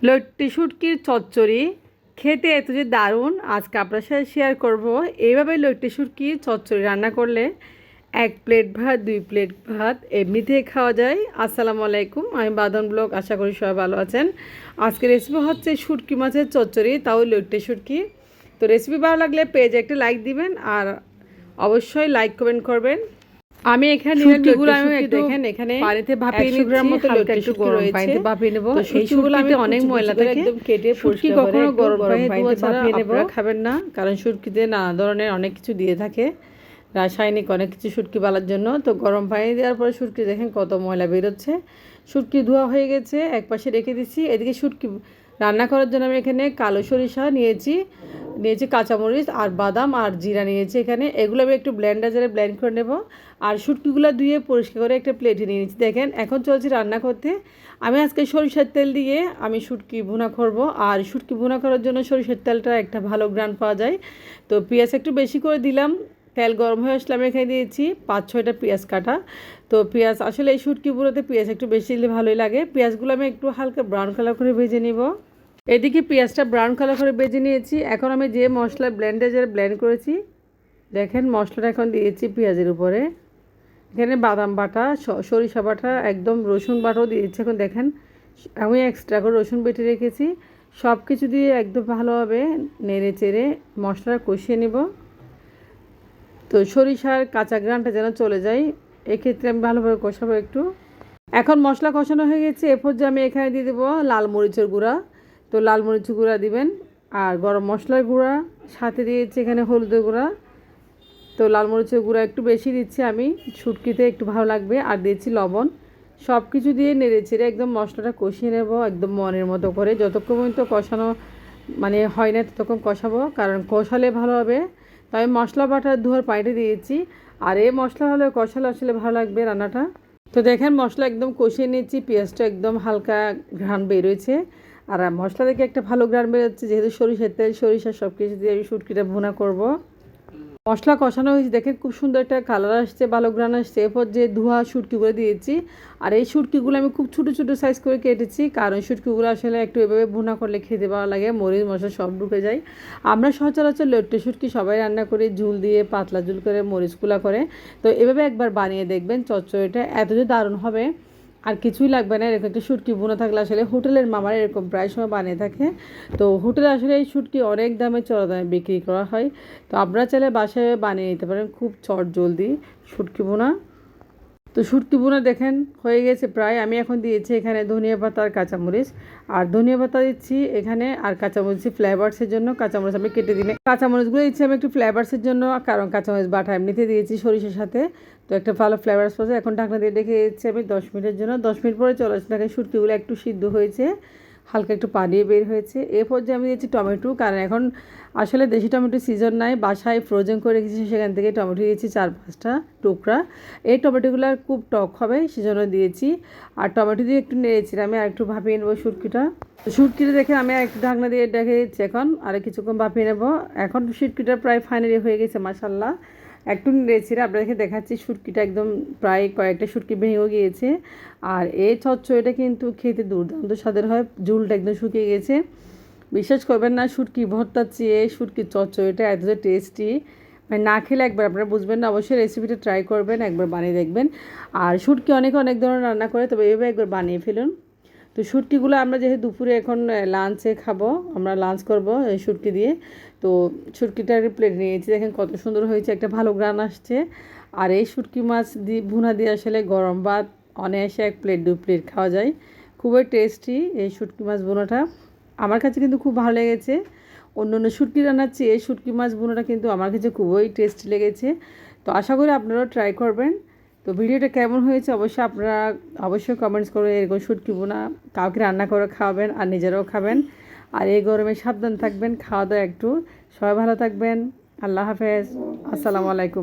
লট্টি শুটকির চচ্চড়ি খেতে এত যে দারুণ, আজকে আপনার সাথে শেয়ার করব। এইভাবে লট্টি শুটকির চচ্চড়ি রান্না করলে 1 প্লেট ভাত 2 প্লেট ভাত এমনিতেই খাওয়া যায়। আসসালামু আলাইকুম, আমি বাদন ব্লগ। আশা করি সবাই ভালো আছেন। আজকে রেসিপি হচ্ছে শুটকি মাছের চচ্চড়ি, তাও লট্টি শুটকি। তো রেসিপি ভালো লাগলে পেজে একটা লাইক দিবেন আর অবশ্যই লাইক কমেন্ট করবেন। আমি এখানে শুটকিগুলো আমি দেখেন এখানে পানিতে ভাপিয়ে নিচ্ছি, গ্রাম মতো হালকা একটু গরম পানিতে ভাপিয়ে নেব। এই শুটকিগুলো আমি অনেক ময়লা থাকে, একদম কেটে শুটকি কখনো গরম পানিতে ভাপিয়ে নেব খাবেন না, কারণ শুটকিতে নানা ধরনের অনেক কিছু দিয়ে থাকে, রাসায়নিক অনেক কিছু শুটকি বালার জন্য। তো গরম পানি দেওয়ার পরে শুটকি দেখেন কত ময়লা বেরোচ্ছে। শুটকি ধোয়া হয়ে গেছে, একপাশে রেখে দিচ্ছি। এদিকে শুটকি রান্না করার জন্য আমি এখানে কালো সরিষা নিয়েছি, কাঁচামরিচ আর বাদাম আর জিরা নিয়েছি এখানে। এগুলো আমি একটু ব্লেন্ডারে ব্লেন্ড করে নেব। আর শুটকিগুলো ধুয়ে পরিষ্কার করে একটা প্লেটে নিয়ে নিচ্ছি। দেখেন এখন চলছে রান্না করতে। আমি আজকে সরিষার তেল দিয়ে আমি শুটকি ভুনা করব। আর শুটকি ভুনা করার জন্য সরিষার তেলটা একটা ভালো গ্রান পাওয়া যায়। তো পেঁয়াজ একটু বেশি করে দিলাম, তেল গরম হয়ে আসলে আমি এখানে দিয়েছি 5-6টা পেঁয়াজ কাটা। তো পেঁয়াজ আসলে এই শুটকি ভুনাতে পেঁয়াজ একটু বেশি দিলে ভালোই লাগে। পেঁয়াজগুলো আমি একটু হালকা ব্রাউন কালার করে ভেজে নিব। এদিকে পেঁয়াজটা ব্রাউন কালার করে ভেজে নিয়েছি। এখন আমি যে মশলা ব্লেন্ডারে ব্লেন্ড করেছি, দেখেন মশলাটা এখন দিয়েছি পেঁয়াজের উপরে। এখানে বাদাম বাটা, সরিষা বাটা, একদম রসুন বাটাও দিয়েছি। এখন দেখেন আমি এক্সট্রা করে রসুন বেটে রেখেছি। সব কিছু দিয়ে একদম ভালোভাবে নেড়ে চেড়ে মশলাটা কষিয়ে নেব। তো সরিষার কাঁচা গ্রানটা যেন চলে যায়, এক্ষেত্রে আমি ভালোভাবে কষাবো একটু। এখন মশলা কষানো হয়ে গেছে, এ পর্যায়ে আমি এখানে দিয়ে দেবো লাল মরিচের গুঁড়া। তো লাল মরিচের গুঁড়া দিবেন, আর গরম মশলার গুঁড়া, সাথে দিয়েছি এখানে হলুদের গুঁড়া। তো লাল মরিচের গুঁড়া একটু বেশি দিচ্ছি আমি, শুটকিতে একটু ভালো লাগবে। আর দিয়েছি লবণ। সব কিছু দিয়ে নেড়ে চেড়ে একদম মশলাটা কষিয়ে নেব একদম মনের মতো করে। যতক্ষণ পর্যন্ত কষানো হয় না ততক্ষণ কষাবো, কারণ কষালে ভালো হবে। তো আমি মশলা বাটার ধোয়ার পানিটা দিয়েছি। আর এই মশলা হলে কষালে আসলে ভালো লাগবে রান্নাটা। তো দেখেন মশলা একদম কষিয়ে নিয়েছি, পেঁয়াজটা একদম হালকা ঘ্রাণ বেরোয়েছে। আর মশলা থেকে একটা ভালো ঘ্রাণ বেরোচ্ছে, যেহেতু সরিষার তেল, সরিষা সব কিছু দিয়ে আমি শুটকিটা ভুনা করব। মশলা কষানো হয়েছে, দেখেন খুব সুন্দর একটা কালার আসছে, ভালো ঘ্রাণ আসছে। এরপর যে ধোয়া শুটকিগুলো দিয়েছি। আর এই শুটকিগুলো আমি খুব ছোটো ছোটো সাইজ করে কেটেছি, কারণ শুটকিগুলো আসলে একটু এভাবে ভুনা করলে খেতে ভালো লাগে, মরিচ মশলা সব ঢুকে যায়। আমরা সচরাচর লট্টি শুটকি সবাই রান্না করি ঝুল দিয়ে, পাতলা ঝুল করে, মরিচগুলা করে। তো এভাবে একবার বানিয়ে দেখবেন, চচ্চড়িটা এত যে দারুণ হবে, আর কিছুই লাগবে না। এরকম একটা শুটকি ভুনা থাকলে আসলে হোটেলের মামারা এরকম প্রায় সময় বানিয়ে থাকে। তো হোটেলে আসলে এই শুটকি অনেক দামে, চড়া দামে বিক্রি করা হয়। তো আপনারা চাইলে বাসায় বানিয়ে নিতে পারেন খুব জলদি শুটকি ভুনা। তো শুটকি ভুনা দেখেন হয়ে গেছে প্রায়। আমি এখন দিয়েছি এখানে ধনিয়া পাতা আর কাঁচামরিচ। আর ধনিয়া পাতা দিচ্ছি এখানে, আর কাঁচামরিচ ফ্লেভারসের জন্য। কাঁচামরিচ আমি কেটে দিলে কাঁচামরিচগুলো দিচ্ছি আমি একটু ফ্লেভারসের জন্য, কারণ কাঁচামরিচ বাটা এমনিতে দিয়েছি সরিষার সাথে। তো একটা ভালো ফ্লেভারস পাচ্ছে। এখন ঢাকনা দিয়ে রেখে দিচ্ছি আমি 10 মিনিটের জন্য। 10 মিনিট পরে চলে আসছে, দেখেন শুটকিগুলো একটু সিদ্ধ হয়েছে, হালকা একটু পানি বের হয়েছে। এ পর্যায়ে আমি দিয়েছি টমেটো, কারণ এখন আসলে দেশি টমেটো সিজন নাই, বাসায় ফ্রোজেন করে রেখেছি, সেখান থেকে টমেটো দিয়েছি 4-5টা টুকরা। এই টমেটোগুলো খুব টক হবে সেজন্য দিয়েছি। আর টমেটো দিয়ে একটু নেড়েছিলাম আমি, আর একটু ভাপিয়ে নেবো শুটকিটা দেখে আমি একটু ঢাকনা দিয়ে রেখে দিচ্ছি এখন, আর কিছুক্ষণ ভাপিয়ে নেবো। এখন শুটকিটা প্রায় ফাইনালি হয়ে গেছে মাশাল্লাহ। একটু নেড়েছি, আপনাদেরকে দেখাচ্ছি শুটকিটা একদম প্রায় কয়েকটা শুটকি ভেঙেও গিয়েছে। আর এই চচ্চড়িটা কিন্তু খেতে দুর্দান্ত স্বাদের হয়, ঝুলটা একদম শুকিয়ে গেছে। বিশ্বাস করবেন না, শুটকি ভর্তার চেয়ে শুটকির চচ্চড়িটা এত যে টেস্টি, মানে না খেলে একবার আপনারা বুঝবেন না। অবশ্যই রেসিপিটা ট্রাই করবেন, একবার বানিয়ে দেখবেন। আর শুটকি অনেক ধরনের রান্না করে, তবে এইভাবে একবার বানিয়ে ফেলুন। তো শুটকিগুলো আমরা যেহেতু দুপুরে এখন লাঞ্চে খাবো, আমরা লাঞ্চ করব এই শুটকি দিয়ে। তো শুটকিটা প্লেট নিয়েছি, দেখেন কত সুন্দর হয়েছে, একটা ভালো গ্রান আসছে। আর এই শুটকি মাছ দিয়ে ভুনা দিয়ে আসলে গরম ভাত অনায়াসে 1 প্লেট 2 প্লেট খাওয়া যায়। খুবই টেস্টি এই শুটকি মাছ ভুনাটা, আমার কাছে কিন্তু খুব ভালো লেগেছে। অন্য শুটকি রান্নার চেয়ে শুটকি মাছ ভুনাটা কিন্তু আমার কাছে খুবই টেস্টি লেগেছে। তো আশা করি আপনারাও ট্রাই করবেন। তো ভিডিওটা কেমন হয়েছে অবশ্যই আপনারা কমেন্টস করে, এরকম শুটকি ভুনা কাউকে রান্না করে খাওয়াবেন আর নিজেরাও খাবেন। আর এই গরমে সাবধান থাকবেন, খাওয়া দাওয়া একটু। সবাই ভালো থাকবেন। আল্লাহ হাফেজ, আসসালামু আলাইকুম।